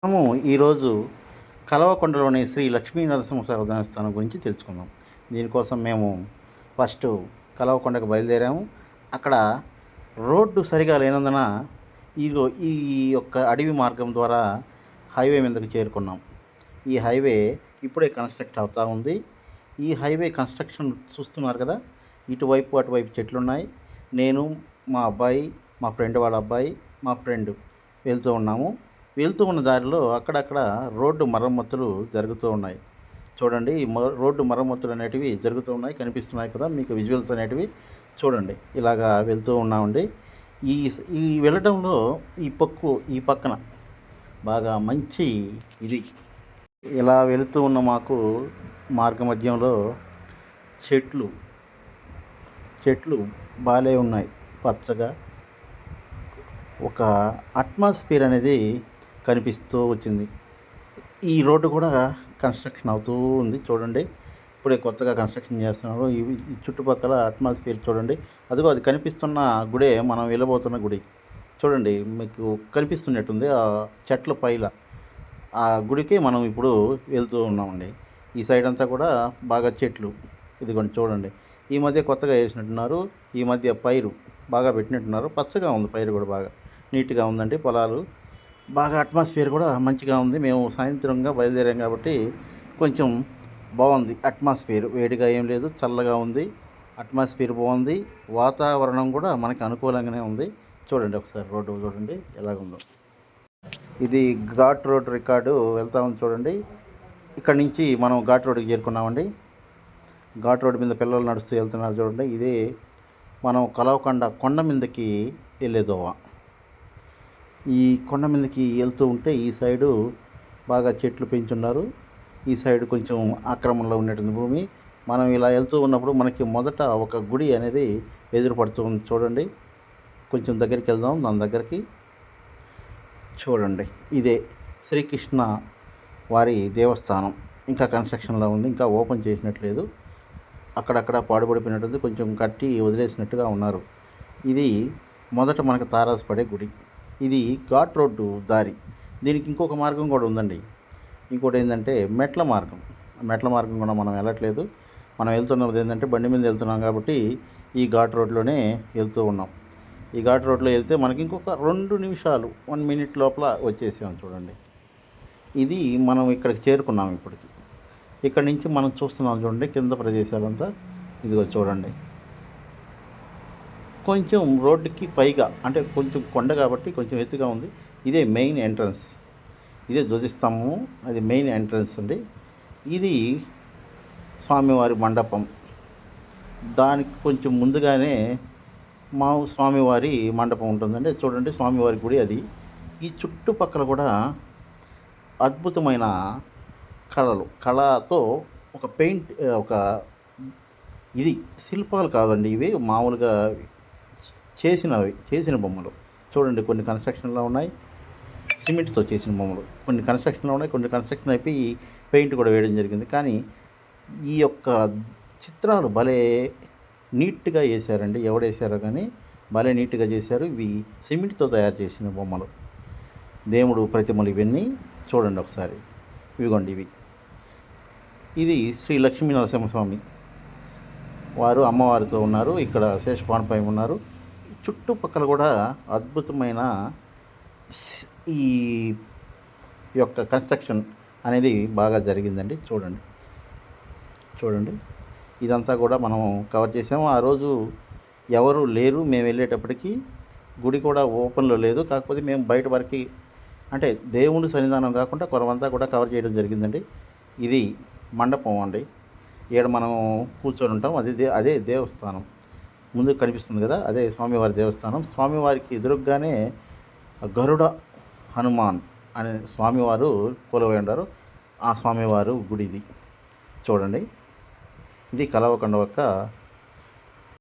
మనము ఈరోజు కలవకొండలోని శ్రీ లక్ష్మీ నరసింహస్వామి దేవస్థానం గురించి తెలుసుకుందాం. దీనికోసం మేము ఫస్ట్ కలవకొండకు బయలుదేరాము. అక్కడ రోడ్డు సరిగా లేనందున ఈ యొక్క అడవి మార్గం ద్వారా హైవే మీదకి చేరుకున్నాం. ఈ హైవే ఇప్పుడే కన్స్ట్రక్ట్ అవుతూ ఉంది. ఈ హైవే కన్స్ట్రక్షన్ చూస్తున్నారు కదా, ఇటువైపు అటువైపు చెట్లున్నాయి. నేను, మా అబ్బాయి, మా ఫ్రెండ్ వాళ్ళ అబ్బాయి, మా ఫ్రెండ్ వెళ్తూ ఉన్నాము. వెళ్తూ ఉన్న దారిలో అక్కడక్కడ రోడ్డు మరమ్మతులు జరుగుతూ ఉన్నాయి. చూడండి, ఈ రోడ్డు మరమ్మతులు అనేటివి జరుగుతూ ఉన్నాయి, కనిపిస్తున్నాయి కదా మీకు విజువల్స్ అనేటివి. చూడండి, ఇలాగా వెళ్తూ ఉన్నామండి. ఈ ఈ వెళ్ళడంలో ఈ పక్కన బాగా మంచి ఇది ఇలా వెళుతూ ఉన్న మాకు మార్గ మధ్యంలో చెట్లు బాలే ఉన్నాయి పచ్చగా. ఒక అట్మాస్ఫియర్ అనేది కనిపిస్తూ వచ్చింది. ఈ రోడ్డు కూడా కన్స్ట్రక్షన్ అవుతూ ఉంది. చూడండి, ఇప్పుడే కొత్తగా కన్స్ట్రక్షన్ చేస్తున్నారు. ఈ చుట్టుపక్కల అట్మాస్ఫియర్ చూడండి. అదిగో అది కనిపిస్తున్న గుడే మనం వెళ్ళబోతున్న గుడి. చూడండి, మీకు కనిపిస్తున్నట్టుంది ఆ చెట్ల పైల. ఆ గుడికి మనం ఇప్పుడు వెళ్తూ ఉన్నామండి. ఈ సైడ్ అంతా కూడా బాగా చెట్లు. ఇదిగోండి చూడండి, ఈ మధ్య కొత్తగా వేసినట్టున్నారు. ఈ మధ్య పైరు బాగా పెట్టినట్టున్నారు. పచ్చగా ఉంది పైరు కూడా, బాగా నీట్గా ఉందండి. పొలాలు బాగా అట్మాస్ఫియర్ కూడా మంచిగా ఉంది. మేము సాయంత్రంగా బయలుదేరాం కాబట్టి కొంచెం బాగుంది అట్మాస్ఫియర్. వేడిగా ఏం లేదు, చల్లగా ఉంది. అట్మాస్ఫియర్ బాగుంది. వాతావరణం కూడా మనకి అనుకూలంగానే ఉంది. చూడండి ఒకసారి రోడ్డు చూడండి ఎలాగుందో. ఇది ఘాట్ రోడ్ రికార్డు వెళ్తామని చూడండి. ఇక్కడి నుంచి మనం ఘాట్ రోడ్కి చేరుకున్నామండి. ఘాట్ రోడ్ మీద పిల్లలు నడుస్తూ వెళ్తున్నారు చూడండి. ఇదే మనం కలవకొండ కొండ మీదకి వెళ్ళేదోవ. ఈ కొండ మీదకి వెళ్తూ ఉంటే ఈ సైడు బాగా చెట్లు పెంచున్నారు. ఈ సైడ్ కొంచెం ఆక్రమణలో ఉన్నటువంటి భూమి. మనం ఇలా వెళ్తూ ఉన్నప్పుడు మనకి మొదట ఒక గుడి అనేది ఎదురుపడుతూ ఉంది చూడండి. కొంచెం దగ్గరికి వెళ్దాం. దాని దగ్గరికి చూడండి, ఇదే శ్రీకృష్ణ వారి దేవస్థానం. ఇంకా కన్స్ట్రక్షన్లో ఉంది, ఇంకా ఓపెన్ చేసినట్లేదు. అక్కడక్కడ పాడుపడిపోయినట్టుంది, కొంచెం కట్టి వదిలేసినట్టుగా ఉన్నారు. ఇది మొదట మనకు తారాసపడే గుడి. ఇది ఘాట్ రోడ్డు దారి. దీనికి ఇంకొక మార్గం కూడా ఉందండి. ఇంకోటి ఏంటంటే మెట్ల మార్గం కూడా మనం వెళ్ళట్లేదు. మనం వెళ్తున్నది ఏంటంటే బండి మీద వెళ్తున్నాం కాబట్టి ఈ ఘాట్ రోడ్లోనే వెళ్తూ ఉన్నాం. ఈ ఘాట్ రోడ్లో వెళ్తే మనకి ఇంకొక 2 నిమిషాలు 1 మినిట్ లోపల వచ్చేసాం చూడండి. ఇది మనం ఇక్కడికి చేరుకున్నాం ఇప్పటికి. ఇక్కడ నుంచి మనం చూస్తున్నాం చూడండి కింద ప్రదేశాలంతా. ఇదిగో చూడండి, కొంచెం రోడ్డుకి పైగా, అంటే కొంచెం కొండ కాబట్టి కొంచెం ఎత్తుగా ఉంది. ఇదే మెయిన్ ఎంట్రన్స్, ఇదే ధ్వజస్తంభము, అది మెయిన్ ఎంట్రన్స్ అండి. ఇది స్వామివారి మండపం. దానికి కొంచెం ముందుగానే మా స్వామివారి మండపం ఉంటుందండి. చూడండి స్వామివారి గుడి అది. ఈ చుట్టుపక్కల కూడా అద్భుతమైన కళతో ఒక పెయింట్, ఒక ఇది శిల్పాలు కాదండి, ఇవి మామూలుగా చేసిన బొమ్మలు. చూడండి, కొన్ని కన్స్ట్రక్షన్లో ఉన్నాయి, సిమెంట్తో చేసిన బొమ్మలు. కొన్ని కన్స్ట్రక్షన్లో ఉన్నాయి, కొన్ని కన్స్ట్రక్షన్ అయిపోయి పెయింట్ కూడా వేయడం జరిగింది. కానీ ఈ యొక్క చిత్రాలు భలే నీట్గా వేశారండి. ఎవడేసారో కానీ భలే నీట్గా చేశారు. ఇవి సిమెంట్తో తయారు చేసిన బొమ్మలు, దేవుడు ప్రతిమలు ఇవన్నీ. చూడండి ఒకసారి, ఇవిగోండి ఇవి. ఇది శ్రీ లక్ష్మీ నరసింహస్వామి వారు అమ్మవారితో ఉన్నారు. ఇక్కడ శేషపాణపై ఉన్నారు. చుట్టుపక్కల కూడా అద్భుతమైన ఈ యొక్క కన్స్ట్రక్షన్ అనేది బాగా జరిగిందండి. చూడండి, ఇదంతా కూడా మనం కవర్ చేసాము. ఆ రోజు ఎవరు లేరు మేము వెళ్ళేటప్పటికి. గుడి కూడా ఓపెన్లో లేదు. కాకపోతే మేము బయట వరకు, అంటే దేవుడి సన్నిధానం కాకుండా కొరవంతా కూడా కవర్ చేయడం జరిగిందండి. ఇది మండపం అండి. ఇక్కడ మనం కూర్చొని ఉంటాం. అదే దేవస్థానం. ముందు కనిపిస్తుంది కదా, అదే స్వామివారి దేవస్థానం. స్వామివారికి ఎదురుగానే గరుడ హనుమాన్ అనే స్వామివారు కొలువై ఉన్నారు. ఆ స్వామివారు గుడి ఇది. చూడండి, ఇది కలవకొండ యొక్క